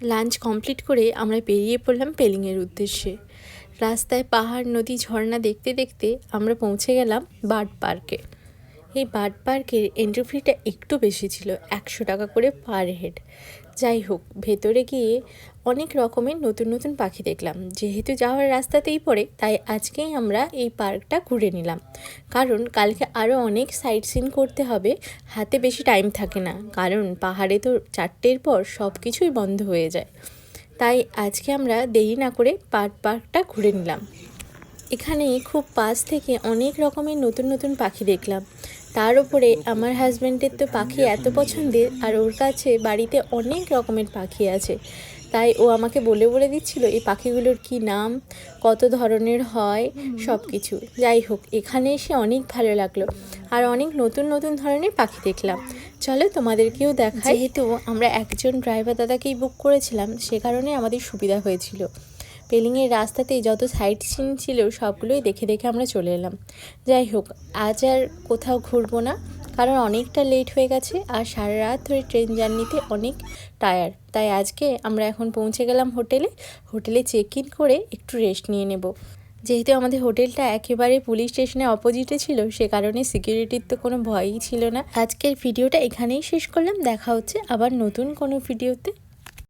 Lunch complete করে আমরা বেরিয়ে পড়লাম পেলিংয়ের উদ্দেশ্যে। রাস্তায় পাহাড়, নদী, ঝর্ণা দেখতে দেখতে আমরা পৌঁছে গেলাম বার্ড পার্কে। এই বার্ড পার্কের এন্ট্রি ফিটা একটু বেশি ছিল, 100 টাকা করে পার হেড। যাই হোক, ভেতরে গিয়ে অনেক রকমের নতুন নতুন পাখি দেখলাম। যেহেতু যাওয়ার রাস্তাতেই পড়ে, তাই আজকেই আমরা এই পার্কটা ঘুরে নিলাম, কারণ কালকে আরও অনেক সাইট সিন করতে হবে, হাতে বেশি টাইম থাকে না, কারণ পাহাড়ে তো 4টের পর সব কিছুই বন্ধ হয়ে যায়। তাই আজকে আমরা দেরি না করে পার্কটা ঘুরে নিলাম। এখানে খুব পাশ থেকে অনেক রকমের নতুন নতুন পাখি দেখলাম। তার উপরে আমার হাজব্যান্ডের তো পাখি এত পছন্দের, আর ওর কাছে বাড়িতে অনেক রকমের পাখি আছে, তাই ও আমাকে বলে দিচ্ছিল এই পাখিগুলোর কি নাম, কত ধরনের হয়, সব কিছু। যাই হোক, এখানে এসে অনেক ভালো লাগলো, আর অনেক নতুন নতুন ধরনের পাখি দেখলাম। চলো তোমাদেরকেও দেখাই। যেহেতু আমরা একজন ড্রাইভার দাদাকেই বুক করেছিলাম, সে কারণে আমাদের সুবিধা হয়েছিল। পেলিংয়ের রাস্তাতেই যত সাইট সিন ছিল সবগুলোই দেখে দেখে আমরা চলে এলাম। যাই হোক, আজ আর কোথাও ঘুরবো না, কারণ অনেকটা লেট হয়ে গেছে, আর সারা রাত ধরে ট্রেন জার্নিতে অনেক টায়ার্ড। তাই আজকে আমরা এখন পৌঁছে গেলাম হোটেলে চেক ইন করে একটু রেস্ট নিয়ে নেব। যেহেতু আমাদের হোটেলটা একেবারে পুলিশ স্টেশনের অপোজিটে ছিল, সে কারণে সিকিউরিটির তো কোনো ভয়ই ছিল না। আজকের ভিডিওটা এখানেই শেষ করলাম, দেখা হচ্ছে আবার নতুন কোনো ভিডিওতে।